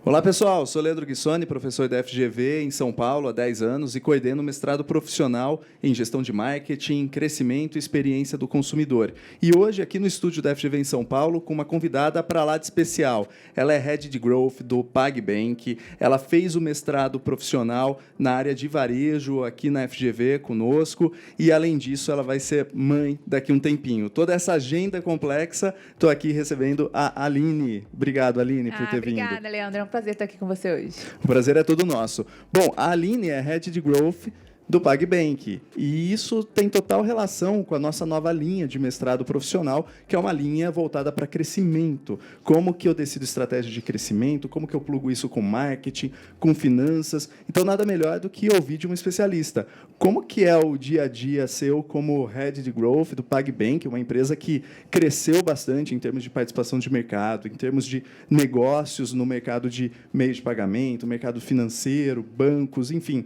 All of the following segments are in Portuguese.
Olá, pessoal. Sou Leandro Guissoni, professor da FGV em São Paulo há 10 anos e coordeno o mestrado profissional em gestão de marketing, crescimento e experiência do consumidor. E hoje, aqui no estúdio da FGV em São Paulo, com uma convidada para lá de especial. Ela é Head de Growth do PagBank. Ela fez o mestrado profissional na área de varejo aqui na FGV conosco e, além disso, ela vai ser mãe daqui a um tempinho. Toda essa agenda complexa, estou aqui recebendo a Aline. Obrigado, Aline, por ter vindo. Obrigada, Leandro. É um prazer estar aqui com você hoje. O prazer é todo nosso. Bom, a Aline é Head de Growth do PagBank. E isso tem total relação com a nossa nova linha de mestrado profissional, que é uma linha voltada para crescimento. Como que eu decido estratégia de crescimento, como que eu plugo isso com marketing, com finanças. Então, nada melhor do que ouvir de um especialista. Como que é o dia a dia seu como Head de Growth do PagBank, uma empresa que cresceu bastante em termos de participação de mercado, em termos de negócios no mercado de meios de pagamento, mercado financeiro, bancos, enfim.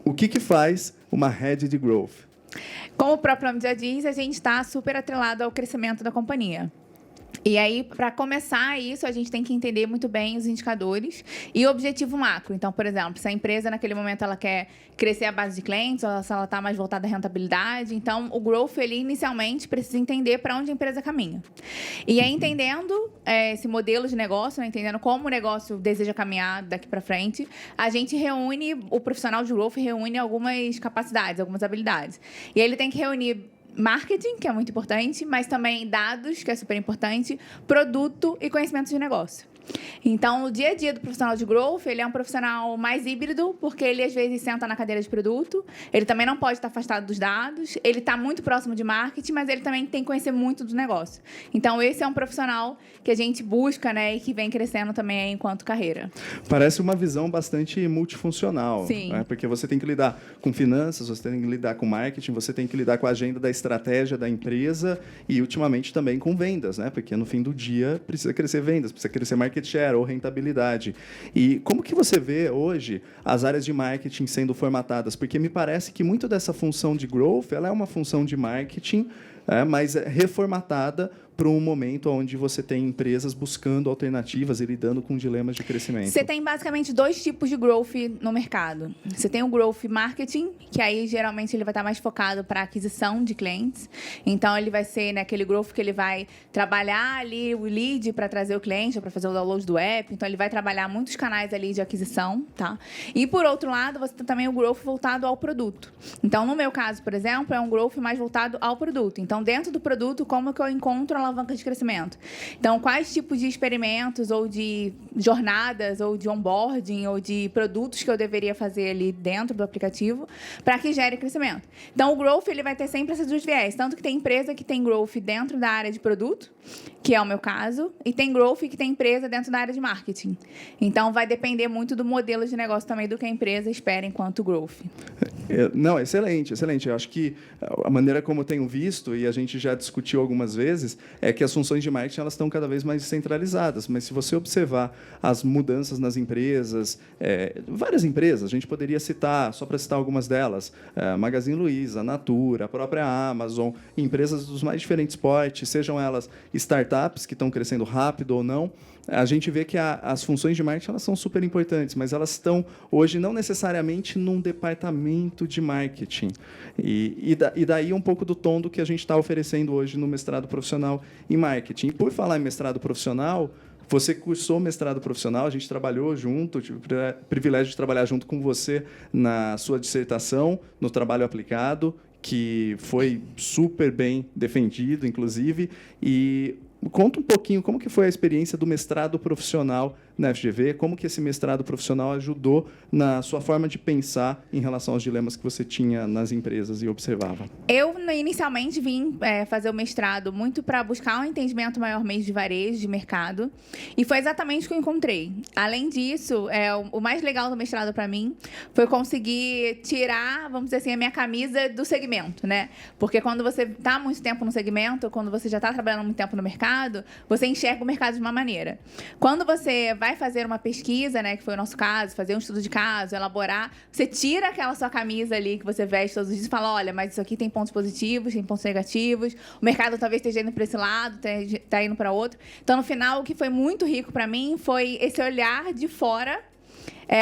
O que faz uma Head de Growth? Como o próprio nome já diz, a gente está super atrelado ao crescimento da companhia. E aí, para começar isso, a gente tem que entender muito bem os indicadores e o objetivo macro. Então, por exemplo, se a empresa, naquele momento, ela quer crescer a base de clientes, ou se ela está mais voltada à rentabilidade, então, o growth, ele inicialmente precisa entender para onde a empresa caminha. E aí, entendendo esse modelo de negócio, né, entendendo como o negócio deseja caminhar daqui para frente, a gente reúne, o profissional de growth reúne algumas capacidades, algumas habilidades. E aí, ele tem que reunir marketing, que é muito importante, mas também dados, que é super importante, produto e conhecimento de negócio. Então, o dia a dia do profissional de growth, ele é um profissional mais híbrido, porque ele, às vezes, senta na cadeira de produto, ele também não pode estar afastado dos dados, ele está muito próximo de marketing, mas ele também tem que conhecer muito do negócio. Então, esse é um profissional que a gente busca, né, e que vem crescendo também aí enquanto carreira. Parece uma visão bastante multifuncional. Sim. Né? Porque você tem que lidar com finanças, você tem que lidar com marketing, você tem que lidar com a agenda da estratégia da empresa e, ultimamente, também com vendas, né? Porque, no fim do dia, precisa crescer vendas, precisa crescer marketing share ou rentabilidade. E como que você vê hoje as áreas de marketing sendo formatadas? Porque me parece que muito dessa função de growth, ela é uma função de marketing, mas reformatada para um momento onde você tem empresas buscando alternativas e lidando com dilemas de crescimento. Você tem basicamente dois tipos de growth no mercado. Você tem o growth marketing, que aí geralmente ele vai estar mais focado para aquisição de clientes. Então ele vai ser naquele growth que ele vai trabalhar ali o lead para trazer o cliente, para fazer o download do app. Então ele vai trabalhar muitos canais ali de aquisição, tá? E por outro lado, você tem também o growth voltado ao produto. Então no meu caso, por exemplo, é um growth mais voltado ao produto. Então dentro do produto, como que eu encontro a alavanca de crescimento? Então, quais tipos de experimentos ou de jornadas ou de onboarding ou de produtos que eu deveria fazer ali dentro do aplicativo para que gere crescimento? Então, o growth ele vai ter sempre esses dois viés. Tanto que tem empresa que tem growth dentro da área de produto, que é o meu caso, e tem growth que tem empresa dentro da área de marketing. Então, vai depender muito do modelo de negócio também do que a empresa espera enquanto growth. Não, excelente, excelente. Eu acho que a maneira como eu tenho visto, e a gente já discutiu algumas vezes, é que as funções de marketing elas estão cada vez mais centralizadas. Mas se você observar as mudanças nas empresas, várias empresas, a gente poderia citar, só para citar algumas delas, Magazine Luiza, Natura, a própria Amazon, empresas dos mais diferentes portes, sejam elas startups que estão crescendo rápido ou não, a gente vê que as funções de marketing elas são super importantes, mas elas estão hoje não necessariamente num departamento de marketing. E daí um pouco do tom do que a gente está oferecendo hoje no mestrado profissional em marketing. E por falar em mestrado profissional, você cursou mestrado profissional, a gente trabalhou junto, tive o privilégio de trabalhar junto com você na sua dissertação, no trabalho aplicado, que foi super bem defendido, inclusive, e conta um pouquinho como que foi a experiência do mestrado profissional na FGV, como que esse mestrado profissional ajudou na sua forma de pensar em relação aos dilemas que você tinha nas empresas e observava. Eu, inicialmente, vim fazer o mestrado muito para buscar um entendimento maior mesmo de varejo, de mercado, e foi exatamente o que eu encontrei. Além disso, o mais legal do mestrado para mim foi conseguir tirar, vamos dizer assim, a minha camisa do segmento, né? Porque quando você está muito tempo no segmento, quando você já está trabalhando muito tempo no mercado, você enxerga o mercado de uma maneira. Quando você vai vai fazer uma pesquisa, né, que foi o nosso caso, fazer um estudo de caso, elaborar, você tira aquela sua camisa ali que você veste todos os dias e fala, olha, mas isso aqui tem pontos positivos, tem pontos negativos, o mercado talvez esteja indo para esse lado, está indo para outro. Então, no final, o que foi muito rico para mim foi esse olhar de fora.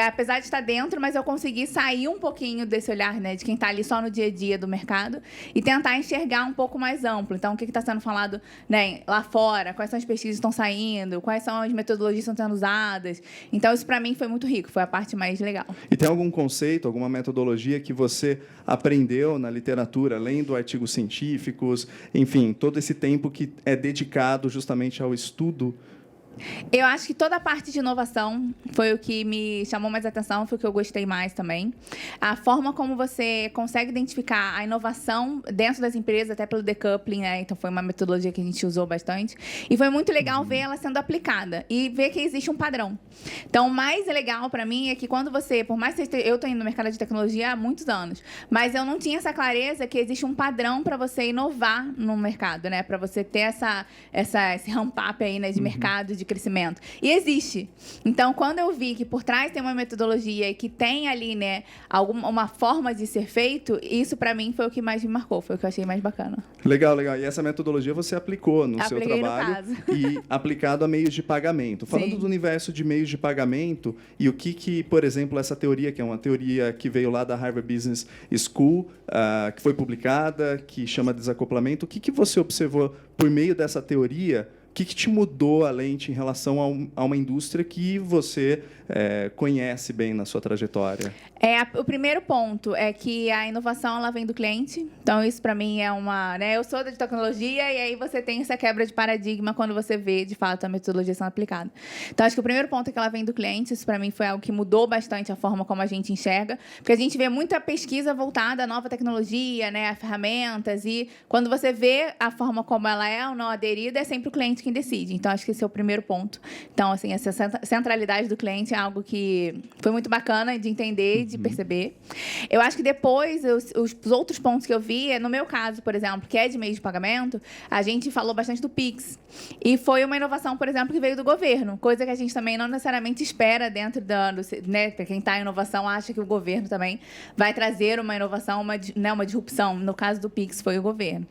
Apesar de estar dentro, mas eu consegui sair um pouquinho desse olhar, né, de quem está ali só no dia a dia do mercado e tentar enxergar um pouco mais amplo. Então, o que está sendo falado, né, lá fora, quais são as pesquisas que estão saindo, quais são as metodologias que estão sendo usadas. Então, isso para mim foi muito rico, foi a parte mais legal. E tem algum conceito, alguma metodologia que você aprendeu na literatura, lendo artigos científicos, enfim, todo esse tempo que é dedicado justamente ao estudo? Eu acho que toda a parte de inovação foi o que me chamou mais atenção, foi o que eu gostei mais também. A forma como você consegue identificar a inovação dentro das empresas, até pelo decoupling, né? Então, foi uma metodologia que a gente usou bastante. E foi muito legal ver ela sendo aplicada e ver que existe um padrão. Então, o mais legal para mim é que quando você, por mais que eu estou indo no mercado de tecnologia há muitos anos, mas eu não tinha essa clareza que existe um padrão para você inovar no mercado, né? Para você ter esse ramp-up aí, né, de mercado, de crescimento. E existe. Então, quando eu vi que por trás tem uma metodologia e que tem ali, né, uma forma de ser feito, isso para mim foi o que mais me marcou, foi o que eu achei mais bacana. Legal, legal. E essa metodologia você aplicou no seu trabalho e aplicado a meios de pagamento. Falando Sim. do universo de meios de pagamento e o que, por exemplo, essa teoria, que é uma teoria que veio lá da Harvard Business School, que foi publicada, que chama desacoplamento, o que você observou por meio dessa teoria? O que te mudou a lente em relação a uma indústria que você conhece bem na sua trajetória? O primeiro ponto é que a inovação ela vem do cliente. Então, isso para mim é uma... né, eu sou da tecnologia e aí você tem essa quebra de paradigma quando você vê, de fato, a metodologia sendo aplicada. Então, acho que o primeiro ponto é que ela vem do cliente. Isso, para mim, foi algo que mudou bastante a forma como a gente enxerga. Porque a gente vê muita pesquisa voltada à nova tecnologia, né, a ferramentas. E quando você vê a forma como ela é ou não aderida, é sempre o cliente quem decide. Então, acho que esse é o primeiro ponto. Então, assim, essa centralidade do cliente é algo que foi muito bacana de entender e de perceber. Eu acho que depois, os outros pontos que eu vi, no meu caso, por exemplo, que é de meio de pagamento, a gente falou bastante do Pix. E foi uma inovação, por exemplo, que veio do governo, coisa que a gente também não necessariamente espera dentro né, para quem está em inovação, acha que o governo também vai trazer uma inovação, uma disrupção. No caso do Pix, foi o governo.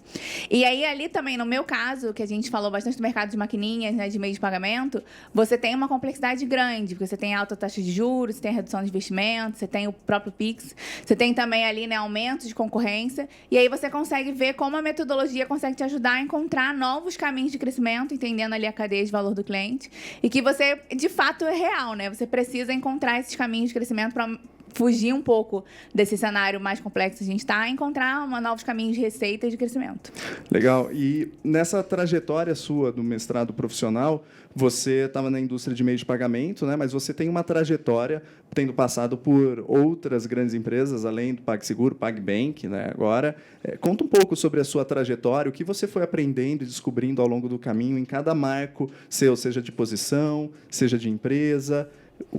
E aí, ali também, no meu caso, que a gente falou bastante do mercado de maquininhas, né, de meio de pagamento, você tem uma complexidade grande, porque você tem alta taxa de juros, você tem redução de investimento, você tem o próprio Pix, você tem também ali, né, aumento de concorrência, e aí você consegue ver como a metodologia consegue te ajudar a encontrar novos caminhos de crescimento, entendendo ali a cadeia de valor do cliente, e que você, de fato, é real, né? Você precisa encontrar esses caminhos de crescimento para fugir um pouco desse cenário mais complexo que a gente está, e encontrar novos caminhos de receita e de crescimento. Legal. E nessa trajetória sua do mestrado profissional, você estava na indústria de meio de pagamento, né? Mas você tem uma trajetória tendo passado por outras grandes empresas, além do PagSeguro, PagBank, né? Agora, conta um pouco sobre a sua trajetória, o que você foi aprendendo e descobrindo ao longo do caminho em cada marco seu, seja de posição, seja de empresa.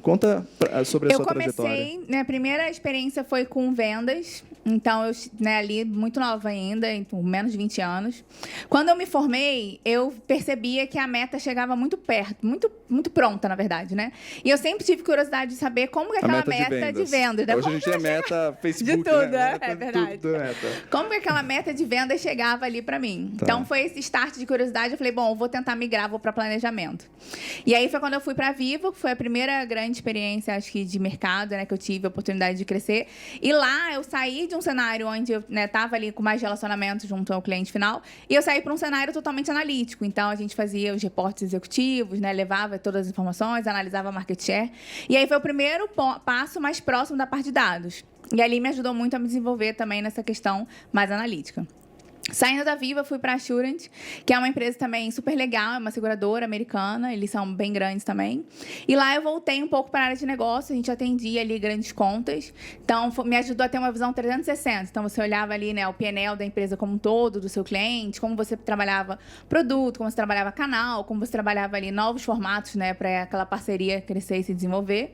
Conta sobre a sua trajetória. Eu comecei, minha primeira experiência foi com vendas, então eu, né, ali muito nova ainda, com menos de 20 anos. Quando eu me formei, eu percebia que a meta chegava muito perto, muito pronta, na verdade, né? E eu sempre tive curiosidade de saber como que aquela meta de vendas. Hoje a gente tem meta Facebook, de tudo, né? É verdade. Tudo como que aquela meta de vendas chegava ali para mim? Tá. Então foi esse start de curiosidade, eu falei, bom, eu vou tentar migrar, vou para planejamento. E aí foi quando eu fui para a Vivo, que foi a primeira grande experiência, acho que de mercado, né, que eu tive a oportunidade de crescer. E lá eu saí de um cenário onde eu estava ali com mais relacionamento junto ao cliente final, e eu saí para um cenário totalmente analítico. Então a gente fazia os reportes executivos, né, levava todas as informações, analisava market share. E aí foi o primeiro passo mais próximo da parte de dados. E ali me ajudou muito a me desenvolver também nessa questão mais analítica. Saindo da Viva, fui para a Assurant, que é uma empresa também super legal, é uma seguradora americana, eles são bem grandes também. E lá eu voltei um pouco para a área de negócio, a gente atendia ali grandes contas, então me ajudou a ter uma visão 360. Então você olhava ali, né, o P&L da empresa como um todo, do seu cliente, como você trabalhava produto, como você trabalhava canal, como você trabalhava ali novos formatos, né, para aquela parceria crescer e se desenvolver.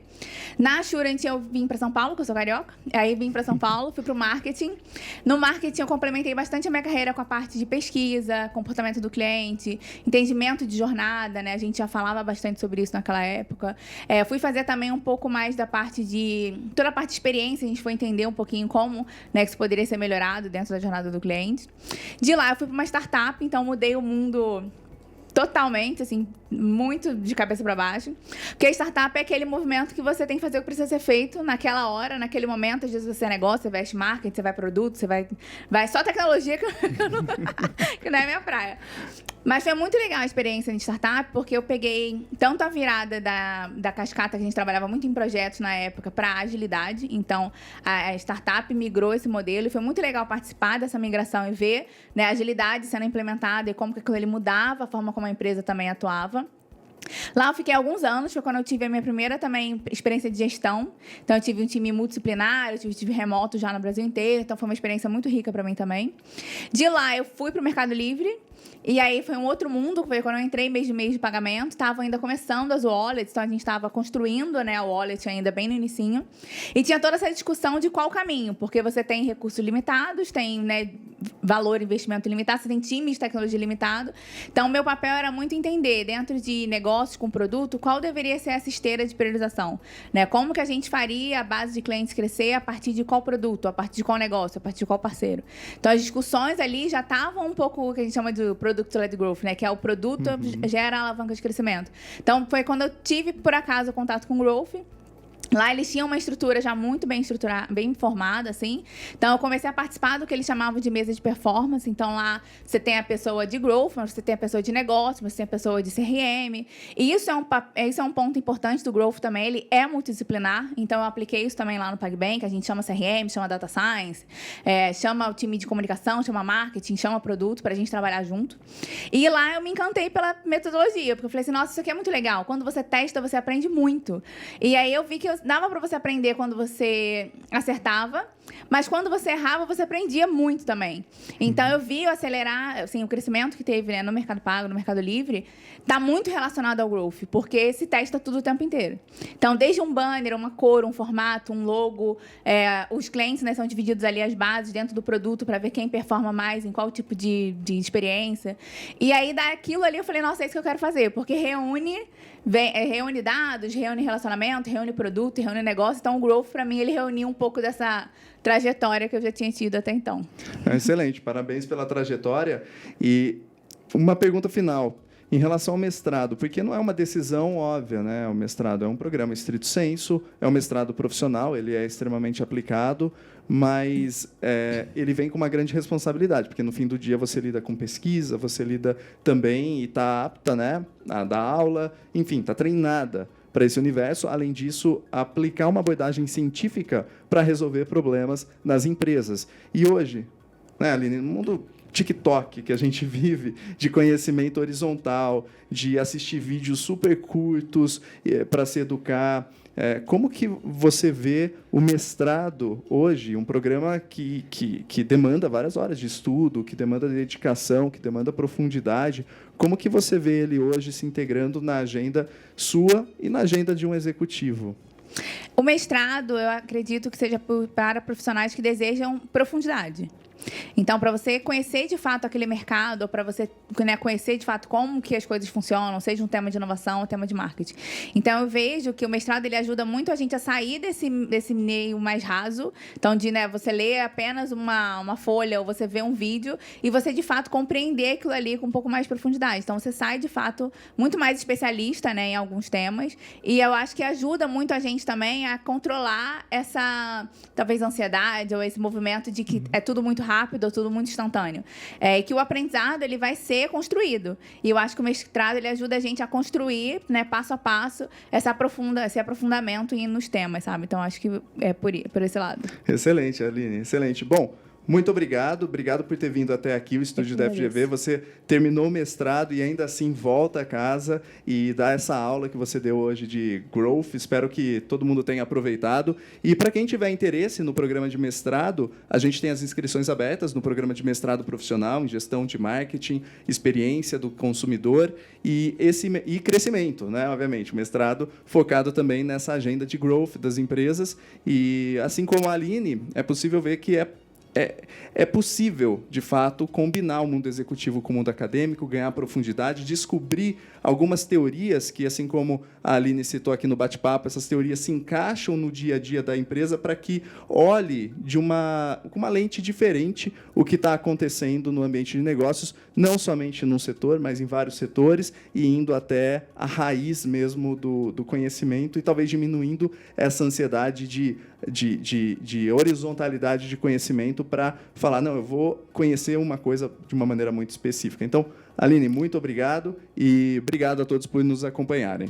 Na Assurant eu vim para São Paulo, que eu sou carioca, aí vim para São Paulo, fui para o marketing. No marketing eu complementei bastante a minha carreira carreira com a parte de pesquisa, comportamento do cliente, entendimento de jornada, né? A gente já falava bastante sobre isso naquela época. Fui fazer também um pouco mais da parte de... Toda a parte de experiência, a gente foi entender um pouquinho como, né, que isso poderia ser melhorado dentro da jornada do cliente. De lá, eu fui para uma startup, então mudei o mundo totalmente, assim, muito de cabeça para baixo. Porque a startup é aquele movimento que você tem que fazer o que precisa ser feito naquela hora, naquele momento. Às vezes você é negócio, você veste marketing, você vai produto, você vai só tecnologia, que não é minha praia. Mas foi muito legal a experiência de startup, porque eu peguei tanto a virada da cascata, que a gente trabalhava muito em projetos na época, para agilidade. Então, a startup migrou esse modelo e foi muito legal participar dessa migração e ver, né, a agilidade sendo implementada e como que aquilo ali mudava a forma como a empresa também atuava. Lá eu fiquei alguns anos, foi quando eu tive a minha primeira também experiência de gestão. Então, eu tive um time multidisciplinar, eu tive time remoto já no Brasil inteiro, então foi uma experiência muito rica para mim também. De lá, eu fui para o Mercado Livre, e aí foi um outro mundo, foi quando eu entrei mês de pagamento, estava ainda começando as wallets, então a gente estava construindo, né, a wallet ainda bem no inicinho, e tinha toda essa discussão de qual caminho, porque você tem recursos limitados, tem, né, valor, investimento limitado, você tem time de tecnologia limitado. Então, o meu papel era muito entender, dentro de negócios com produto, qual deveria ser essa esteira de priorização, né? Como que a gente faria a base de clientes crescer a partir de qual produto, a partir de qual negócio, a partir de qual parceiro. Então, as discussões ali já estavam um pouco o que a gente chama de product-led growth, né? Que é o produto gera a alavanca de crescimento. Então, foi quando eu tive, por acaso, contato com o Growth. Lá eles tinham uma estrutura já muito bem estruturada, bem formada, assim. Então, eu comecei a participar do que eles chamavam de mesa de performance. Então, lá você tem a pessoa de growth, mas você tem a pessoa de negócio, você tem a pessoa de CRM. E isso é um ponto importante do growth também. Ele é multidisciplinar. Então, eu apliquei isso também lá no PagBank. A gente chama CRM, chama Data Science, chama o time de comunicação, chama marketing, chama produto, para a gente trabalhar junto. E lá eu me encantei pela metodologia, porque eu falei assim, nossa, isso aqui é muito legal. Quando você testa, você aprende muito. E aí eu vi que dava para você aprender quando você acertava, mas quando você errava, você aprendia muito também. Então, eu vi acelerar, assim, o crescimento que teve, né, no Mercado Pago, no Mercado Livre, está muito relacionado ao growth, porque se testa tudo o tempo inteiro. Então, desde um banner, uma cor, um formato, um logo, os clientes, né, são divididos ali as bases dentro do produto para ver quem performa mais, em qual tipo de experiência. E aí, daquilo ali, eu falei, nossa, é isso que eu quero fazer, porque reúne dados, reúne relacionamento, reúne produto, reúne negócio. Então, o growth, para mim, ele reunia um pouco dessa trajetória que eu já tinha tido até então. Excelente, parabéns pela trajetória. E uma pergunta final. Em relação ao mestrado, porque não é uma decisão óbvia, né? O mestrado é um programa estrito sensu, é um mestrado profissional, ele é extremamente aplicado, mas ele vem com uma grande responsabilidade, porque no fim do dia você lida com pesquisa, você lida também e está apta, né, a dar aula, enfim, está treinada para esse universo. Além disso, aplicar uma abordagem científica para resolver problemas nas empresas. E hoje, né, Aline, no mundo TikTok que a gente vive, de conhecimento horizontal, de assistir vídeos super curtos para se educar, como que você vê o mestrado hoje, um programa que demanda várias horas de estudo, que demanda dedicação, que demanda profundidade, como que você vê ele hoje se integrando na agenda sua e na agenda de um executivo? O mestrado, eu acredito que seja para profissionais que desejam profundidade. Então, para você conhecer de fato aquele mercado, ou para você, né, conhecer de fato como que as coisas funcionam, seja um tema de inovação ou um tema de marketing. Então, eu vejo que o mestrado ele ajuda muito a gente a sair desse meio mais raso. Então, né, você lê apenas uma folha ou você vê um vídeo e você, de fato, compreender aquilo ali com um pouco mais de profundidade. Então, você sai, de fato, muito mais especialista, né, em alguns temas. E eu acho que ajuda muito a gente também a controlar essa, talvez, ansiedade ou esse movimento de que é tudo muito rápido, tudo muito instantâneo. E que o aprendizado ele vai ser construído. E eu acho que o mestrado ele ajuda a gente a construir, né, passo a passo, esse aprofundamento nos temas, sabe? Então, acho que é por esse lado. Excelente, Aline, excelente. Bom, muito obrigado por ter vindo até aqui, o estúdio da FGV. Você terminou o mestrado e ainda assim volta a casa e dá essa aula que você deu hoje de Growth. Espero que todo mundo tenha aproveitado. E para quem tiver interesse no programa de mestrado, a gente tem as inscrições abertas no programa de mestrado profissional em gestão de marketing, experiência do consumidor e crescimento, né? Obviamente, o mestrado focado também nessa agenda de Growth das empresas. E assim como a Aline, é possível ver que é possível, de fato, combinar o mundo executivo com o mundo acadêmico, ganhar profundidade, descobrir algumas teorias que, assim como a Aline citou aqui no bate-papo, essas teorias se encaixam no dia a dia da empresa para que olhe com uma lente diferente o que está acontecendo no ambiente de negócios, não somente num setor, mas em vários setores, e indo até a raiz mesmo do conhecimento e talvez diminuindo essa ansiedade de horizontalidade de conhecimento para falar, não, eu vou conhecer uma coisa de uma maneira muito específica. Então, Aline, muito obrigado e obrigado a todos por nos acompanharem.